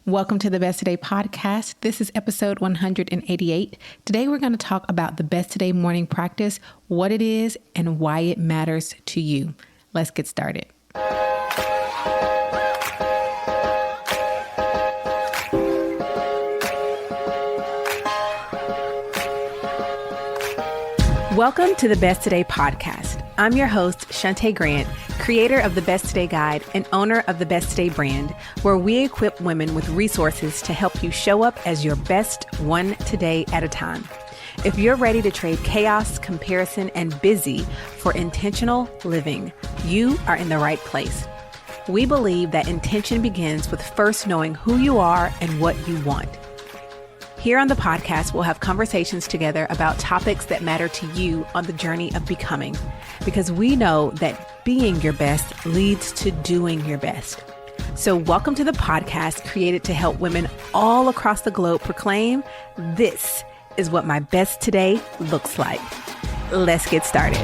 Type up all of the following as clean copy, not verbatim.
Welcome to the Best Today podcast. This is episode 188. Today we're going to talk about the Best Today morning practice, what it is, and why it matters to you. Let's get started. Welcome to the Best Today podcast. I'm your host, Shante Grant, creator of the Best Today Guide and owner of the Best Today brand, where we equip women with resources to help you show up as your best one today at a time. If you're ready to trade chaos, comparison, and busy for intentional living, you are in the right place. We believe that intention begins with first knowing who you are and what you want. Here on the podcast, we'll have conversations together about topics that matter to you on the journey of becoming, because we know that being your best leads to doing your best. So welcome to the podcast created to help women all across the globe proclaim, this is what my best today looks like. Let's get started.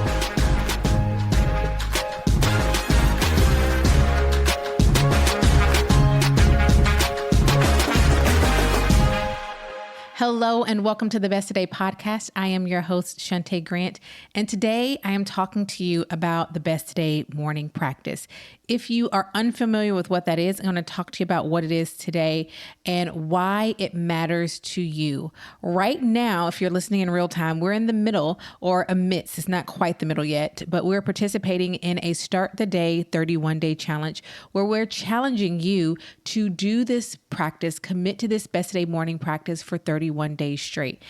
Hello and welcome to the Best Today podcast. I am your host, Shante Grant, and today I am talking to you about the Best Today morning practice. If you are unfamiliar with what that is, I'm going to talk to you about what it is today and why it matters to you. Right now, if you're listening in real time, we're in the middle or amidst, it's not quite the middle yet, but we're participating in a Start the Day 31-day challenge where we're challenging you to do this practice, commit to this Best Today morning practice for 31 days straight.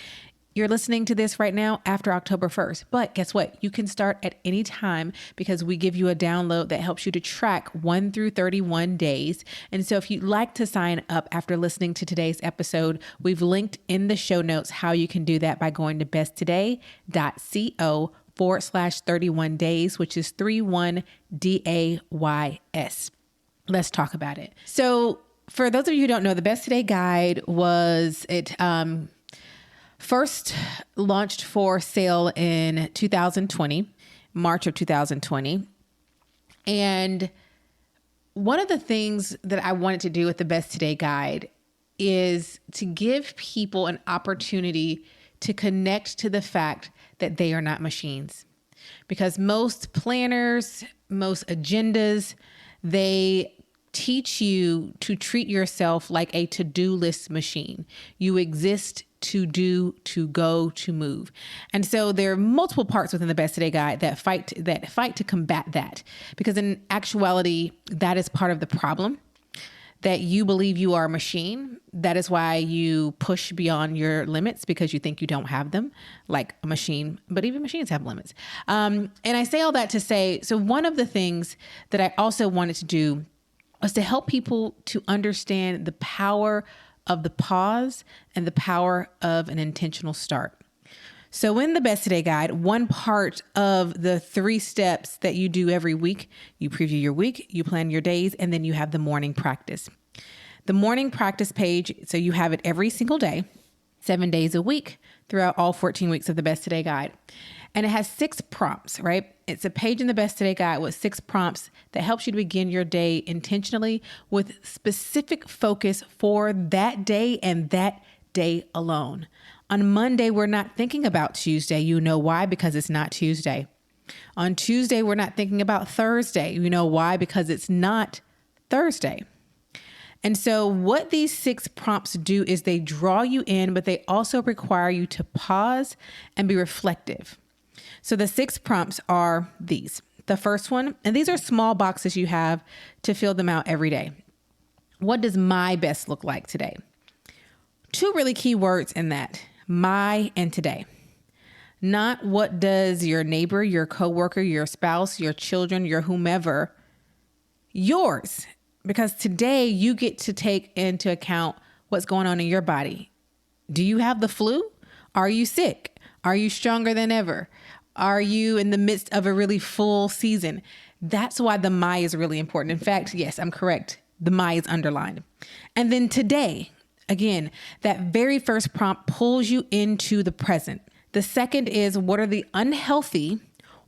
You're listening to this right now after October 1st, but guess what? You can start at any time because we give you a download that helps you to track 1 through 31 days. And so if you'd like to sign up after listening to today's episode, we've linked in the show notes how you can do that by going to besttoday.co/31 days, which is 31DAYS. Let's talk about it. So for those of you who don't know, the Best Today Guide first launched for sale in 2020, March of 2020. And one of the things that I wanted to do with the Best Today Guide is to give people an opportunity to connect to the fact that they are not machines. Because most planners, most agendas, they teach you to treat yourself like a to-do list machine. You exist to do, to go, to move. And so there are multiple parts within the Best Today Guide that fight to combat that. Because in actuality, that is part of the problem, that you believe you are a machine. That is why you push beyond your limits because you think you don't have them, like a machine, but even machines have limits. And I say all that to say, so one of the things that I also wanted to do was to help people to understand the power of the pause and the power of an intentional start. So in the Best Today Guide, one part of the 3 steps that you do every week, you preview your week, you plan your days, and then you have the morning practice. The morning practice page, so you have it every single day, 7 days a week throughout all 14 weeks of the Best Today Guide. And it has 6 prompts, right? It's a page in the Best Today Guide with 6 prompts that helps you to begin your day intentionally with specific focus for that day and that day alone. On Monday, we're not thinking about Tuesday. You know why? Because it's not Tuesday. On Tuesday, we're not thinking about Thursday. You know why? Because it's not Thursday. And so what these 6 prompts do is they draw you in, but they also require you to pause and be reflective. So the 6 prompts are these. The first one, and these are small boxes you have to fill them out every day. What does my best look like today? 2 really key words in that, my and today. Not what does your neighbor, your coworker, your spouse, your children, your whomever, yours. Because today you get to take into account what's going on in your body. Do you have the flu? Are you sick? Are you stronger than ever? Are you in the midst of a really full season? That's why the my is really important. In fact, yes, I'm correct. The my is underlined. And then today, again, that very first prompt pulls you into the present. The second is, what are the unhealthy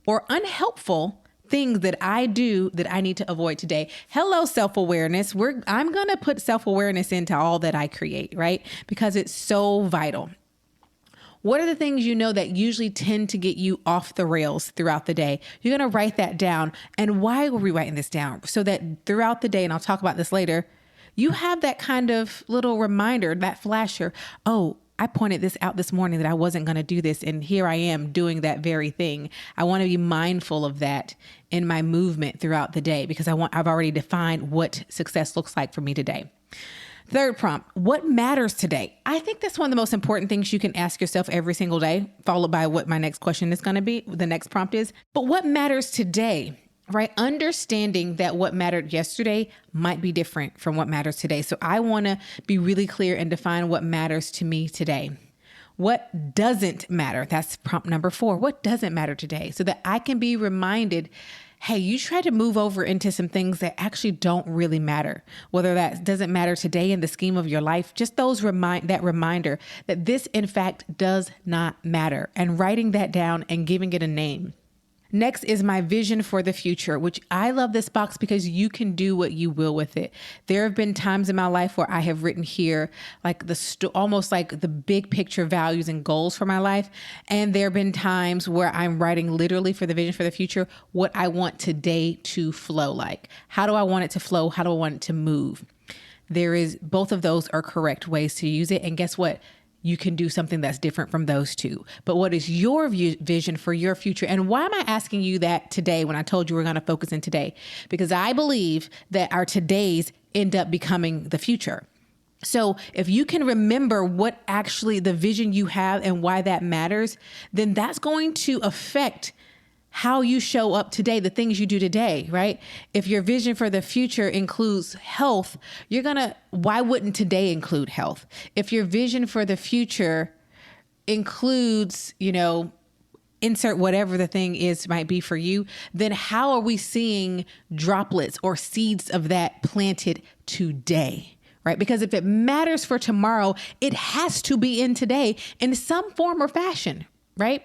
or unhelpful things that I do that I need to avoid today. Hello, self-awareness. I'm going to put self-awareness into all that I create, right? Because it's so vital. What are the things you know that usually tend to get you off the rails throughout the day? You're going to write that down. And why are we writing this down? So that throughout the day, and I'll talk about this later, you have that kind of little reminder, that flasher. Oh, I pointed this out this morning that I wasn't going to do this. And here I am doing that very thing. I want to be mindful of that in my movement throughout the day because I've already defined what success looks like for me today. Third prompt, what matters today? I think that's one of the most important things you can ask yourself every single day, followed by what my next question is going to be, the next prompt is. But what matters today, right? Understanding that what mattered yesterday might be different from what matters today. So I want to be really clear and define what matters to me today. What doesn't matter? That's prompt number 4. What doesn't matter today? So that I can be reminded, hey, you try to move over into some things that actually don't really matter. Whether that doesn't matter today in the scheme of your life, just that reminder that this, in fact, does not matter, and writing that down and giving it a name. Next is my vision for the future, which I love this box because you can do what you will with it. There have been times in my life where I have written here like almost like the big picture values and goals for my life. And there have been times where I'm writing literally for the vision for the future, what I want today to flow like. How do I want it to flow? How do I want it to move? Both of those are correct ways to use it. And guess what? You can do something that's different from those two. But what is your vision for your future? And why am I asking you that today when I told you we're going to focus in today? Because I believe that our todays end up becoming the future. So if you can remember what actually the vision you have and why that matters, then that's going to affect how you show up today, the things you do today, right? If your vision for the future includes health, why wouldn't today include health? If your vision for the future includes, insert whatever the thing might be for you, then how are we seeing droplets or seeds of that planted today? Right? Because if it matters for tomorrow, it has to be in today in some form or fashion, right?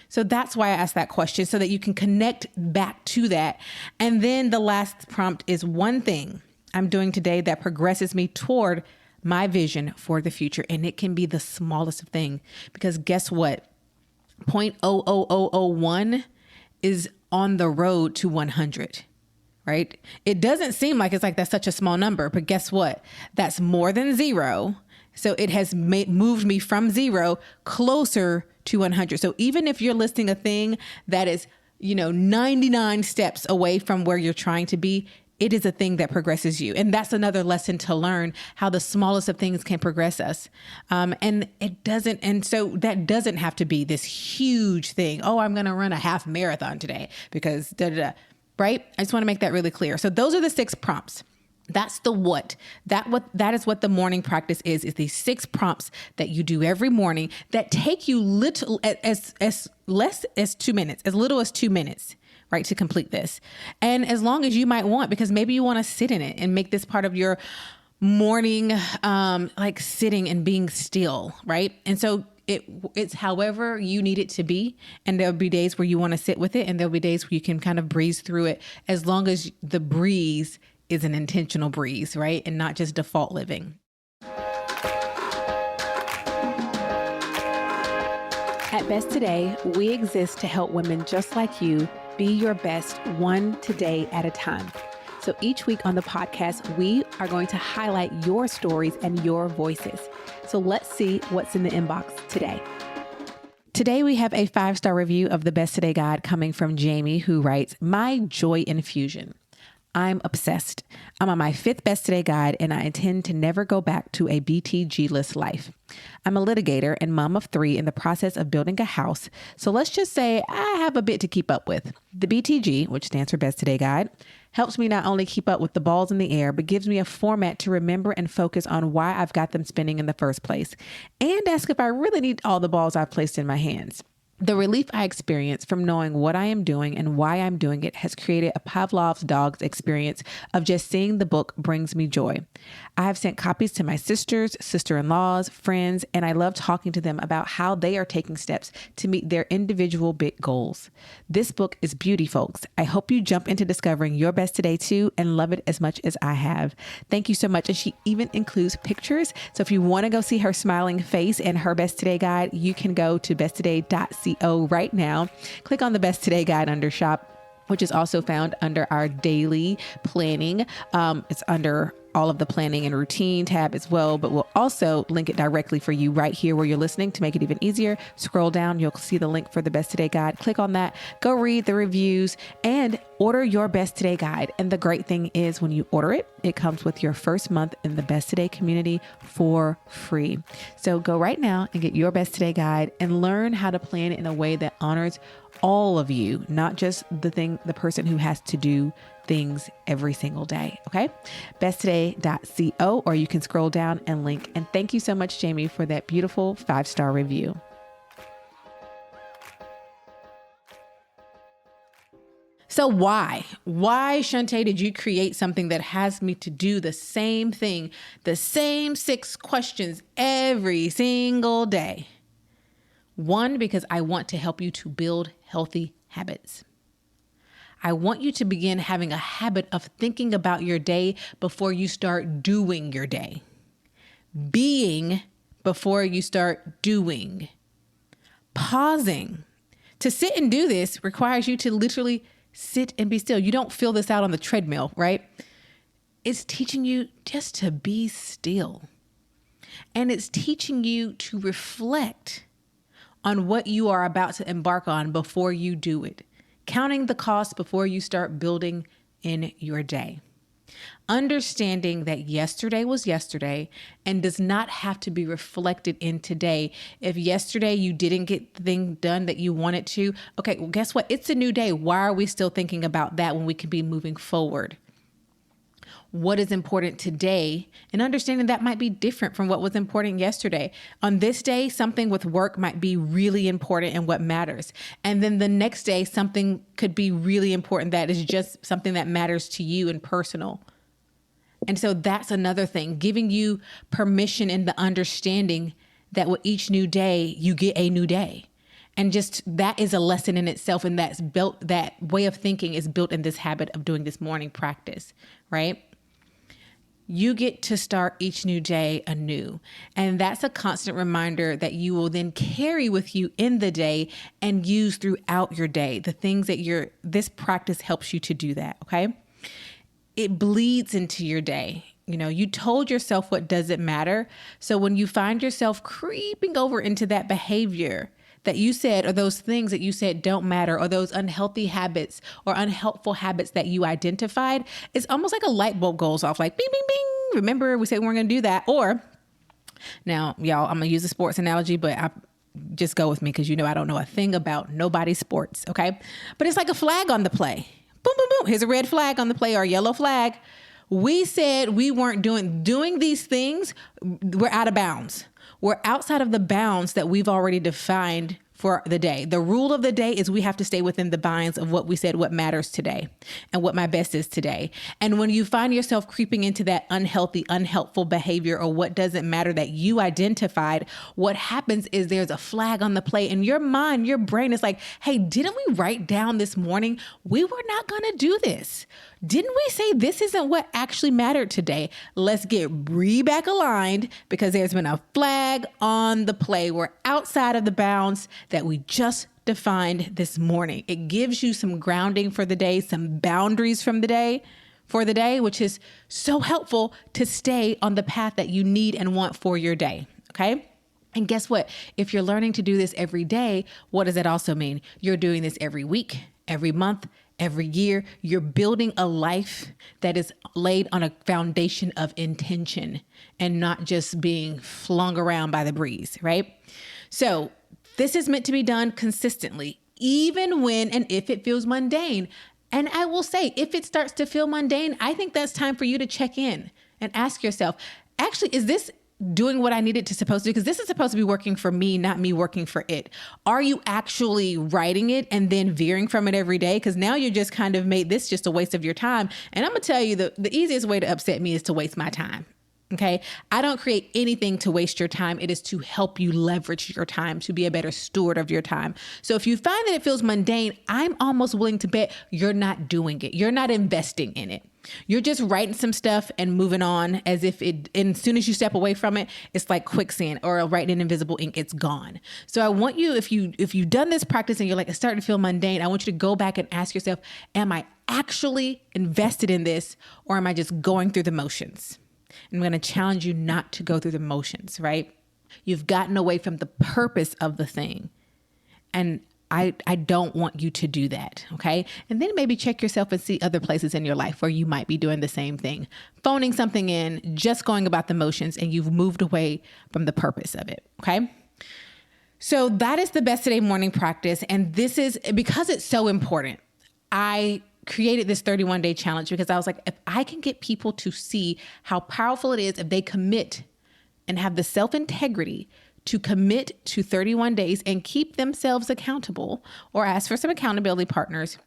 So that's why I asked that question, so that you can connect back to that. And then the last prompt is one thing I'm doing today that progresses me toward my vision for the future. And it can be the smallest thing, because guess what? 0.00001 is on the road to 100. Right? It doesn't seem like that's such a small number, but guess what? That's more than 0. So it has moved me from 0 closer to 100. So even if you're listing a thing that is, 99 steps away from where you're trying to be, it is a thing that progresses you. And that's another lesson to learn, how the smallest of things can progress us. And so that doesn't have to be this huge thing. Oh, I'm going to run a half marathon today because right? I just want to make that really clear. So those are the 6 prompts. That's the what. That is what the morning practice is these 6 prompts that you do every morning that take you as less as 2 minutes, as little as 2 minutes, right, to complete this. And as long as you might want, because maybe you want to sit in it and make this part of your morning, like sitting and being still, right? And so it's however you need it to be. And there'll be days where you want to sit with it, and there'll be days where you can kind of breeze through it, as long as the breeze is an intentional breeze, right? And not just default living. At Best Today, we exist to help women just like you be your best one today at a time. So each week on the podcast, we are going to highlight your stories and your voices. So let's see what's in the inbox today. Today, we have a 5-star review of the Best Today Guide coming from Jamie, who writes, "My joy infusion. I'm obsessed. I'm on my 5th Best Today Guide, and I intend to never go back to a BTG-less life. I'm a litigator and mom of 3 in the process of building a house, so let's just say I have a bit to keep up with. The BTG, which stands for Best Today Guide, helps me not only keep up with the balls in the air, but gives me a format to remember and focus on why I've got them spinning in the first place, and ask if I really need all the balls I've placed in my hands. The relief I experience from knowing what I am doing and why I'm doing it has created a Pavlov's dog's experience of just seeing the book brings me joy. I have sent copies to my sisters, sister-in-laws, friends, and I love talking to them about how they are taking steps to meet their individual big goals. This book is beauty, folks. I hope you jump into discovering your best today too and love it as much as I have. Thank you so much. And she even includes pictures. So if you want to go see her smiling face and her best today guide, you can go to besttoday.co right now. Click on the Best Today Guide under Shop, which is also found under our daily planning. It's under all of the planning and routine tab as well, but we'll also link it directly for you right here where you're listening to make it even easier. Scroll down, you'll see the link for the Best Today Guide. Click on that, go read the reviews and order your Best Today Guide. And the great thing is when you order it, it comes with your first month in the Best Today community for free. So go right now and get your Best Today Guide and learn how to plan in a way that honors all of you, not just the person who has to do things every single day. Okay. Besttoday.co, or you can scroll down and link. And thank you so much, Jamie, for that beautiful 5-star review. So why, Shantae, did you create something that has me to do the same thing, the same 6 questions every single day? 1, because I want to help you to build healthy habits. I want you to begin having a habit of thinking about your day before you start doing your day. Being before you start doing. Pausing. To sit and do this requires you to literally sit and be still. You don't fill this out on the treadmill, right? It's teaching you just to be still. And it's teaching you to reflect on what you are about to embark on before you do it. Counting the cost before you start building in your day. Understanding that yesterday was yesterday and does not have to be reflected in today. If yesterday you didn't get the thing done that you wanted to, okay, well, guess what? It's a new day. Why are we still thinking about that when we can be moving forward? What is important today, and understanding that might be different from what was important yesterday. On this day, something with work might be really important and what matters. And then the next day, something could be really important that is just something that matters to you and personal. And so that's another thing, giving you permission and the understanding that with each new day, you get a new day. And just that is a lesson in itself. And that's built, that way of thinking is built in this habit of doing this morning practice, right? You get to start each new day anew. And that's a constant reminder that you will then carry with you in the day and use throughout your day. The things that this practice helps you to do that, okay? It bleeds into your day. You know, you told yourself what doesn't matter. So when you find yourself creeping over into that behavior that you said, or those things that you said don't matter, or those unhealthy habits or unhelpful habits that you identified, it's almost like a light bulb goes off, like bing, bing, bing. Remember, we said we weren't going to do that. Or now, y'all, I'm going to use a sports analogy, but just go with me because you know I don't know a thing about nobody's sports, okay? But it's like a flag on the play. Boom, boom, boom. Here's a red flag on the play or a yellow flag. We said we weren't doing these things. We're out of bounds. We're outside of the bounds that we've already defined for the day. The rule of the day is we have to stay within the binds of what we said, what matters today and what my best is today. And when you find yourself creeping into that unhealthy, unhelpful behavior or what doesn't matter that you identified, what happens is there's a flag on the play and your mind, your brain is like, hey, didn't we write down this morning? We were not going to do this. Didn't we say this isn't what actually mattered today? Let's get back aligned because there's been a flag on the play. We're outside of the bounds that we just defined this morning. It gives you some grounding for the day, some boundaries for the day, which is so helpful to stay on the path that you need and want for your day. Okay. And guess what? If you're learning to do this every day, what does that also mean? You're doing this every week, every month, every year. You're building a life that is laid on a foundation of intention and not just being flung around by the breeze, right? So this is meant to be done consistently, even when and if it feels mundane. And I will say, if it starts to feel mundane, I think that's time for you to check in and ask yourself, actually, is this doing what I needed to supposed to do? Because this is supposed to be working for me, not me working for it. Are you actually writing it and then veering from it every day? Because now you just kind of made this just a waste of your time. And I'm going to tell you the easiest way to upset me is to waste my time. Okay. I don't create anything to waste your time. It is to help you leverage your time, to be a better steward of your time. So if you find that it feels mundane, I'm almost willing to bet you're not doing it. You're not investing in it. You're just writing some stuff and moving on as if and as soon as you step away from it, it's like quicksand or writing in invisible ink, it's gone. So I want you, if you've done this practice and you're like, it's starting to feel mundane, I want you to go back and ask yourself, am I actually invested in this, or am I just going through the motions? I'm going to challenge you not to go through the motions, right? You've gotten away from the purpose of the thing. And I don't want you to do that, okay? And then maybe check yourself and see other places in your life where you might be doing the same thing. Phoning something in, just going about the motions, and you've moved away from the purpose of it, okay? So that is the Best Today morning practice. And this is, because it's so important, I created this 31-day challenge because I was like, if I can get people to see how powerful it is if they commit and have the self-integrity to commit to 31 days and keep themselves accountable or ask for some accountability partners,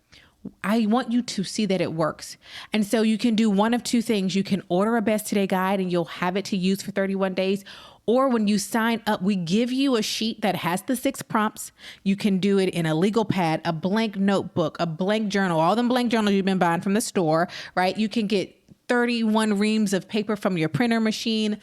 I want you to see that it works. And so you can do one of two things. You can order a Best Today guide and you'll have it to use for 31 days. Or when you sign up, we give you a sheet that has the 6 prompts. You can do it in a legal pad, a blank notebook, a blank journal, all them blank journals you've been buying from the store, right? You can get 31 reams of paper from your printer machine,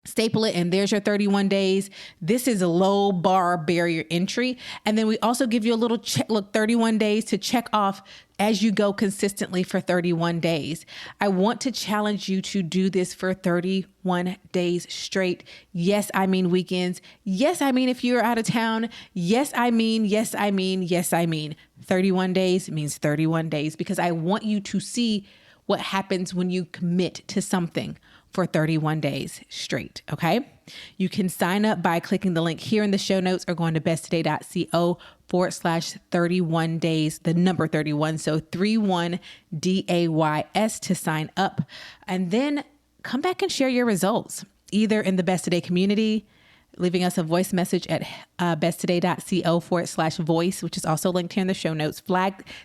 staple it, and there's your 31 days. This is a low bar barrier entry. And then we also give you a little 31 days to check off as you go consistently for 31 days. I want to challenge you to do this for 31 days straight. Yes, I mean weekends. Yes, I mean if you're out of town. Yes, I mean 31 days means 31 days, because I want you to see what happens when you commit to something for 31 days straight, okay? You can sign up by clicking the link here in the show notes or going to besttoday.co/31 days, the number 31, so 31 DAYS to sign up. And then come back and share your results, either in the Best Today community, leaving us a voice message at besttoday.co/voice, which is also linked here in the show notes.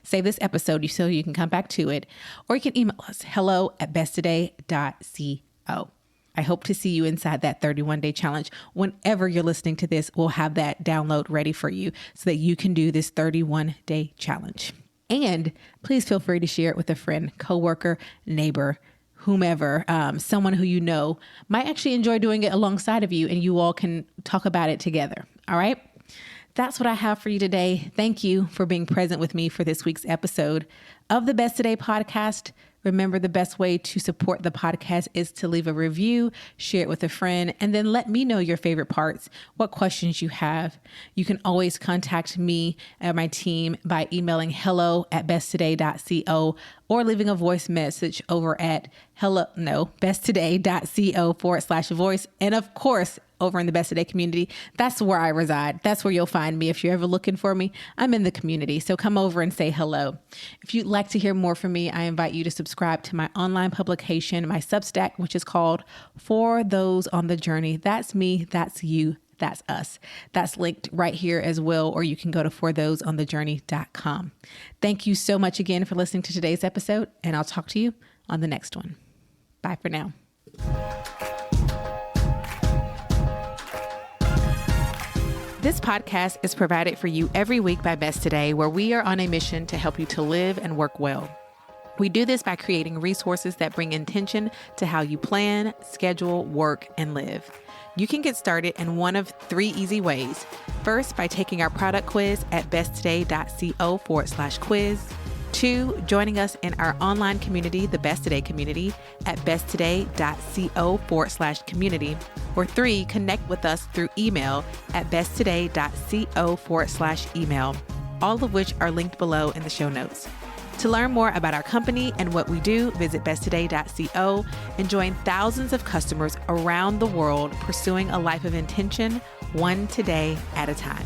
Save this episode so you can come back to it. Or you can email us, hello@besttoday.co. I hope to see you inside that 31-day challenge. Whenever you're listening to this, we'll have that download ready for you so that you can do this 31-day challenge. And please feel free to share it with a friend, coworker, neighbor, whomever, someone who you know might actually enjoy doing it alongside of you, and you all can talk about it together. All right. That's what I have for you today. Thank you for being present with me for this week's episode of the Best Today podcast. Remember, the best way to support the podcast is to leave a review, share it with a friend, and then let me know your favorite parts, what questions you have. You can always contact me and my team by emailing hello@besttoday.co or leaving a voice message over at besttoday.co/voice. And of course, over in the Best Today community, that's where I reside. That's where you'll find me. If you're ever looking for me, I'm in the community. So come over and say hello. If you'd like to hear more from me, I invite you to subscribe to my online publication, my Substack, which is called For Those on the Journey. That's me, that's you, that's us. That's linked right here as well, or you can go to forthoseonthejourney.com. Thank you so much again for listening to today's episode, and I'll talk to you on the next one. Bye for now. This podcast is provided for you every week by Best Today, where we are on a mission to help you to live and work well. We do this by creating resources that bring intention to how you plan, schedule, work, and live. You can get started in one of 3 easy ways. First, by taking our product quiz at besttoday.co/quiz. 2, joining us in our online community, the Best Today community, at besttoday.co/community. Or 3, connect with us through email at besttoday.co/email, all of which are linked below in the show notes. To learn more about our company and what we do, visit besttoday.co and join thousands of customers around the world pursuing a life of intention, one today at a time.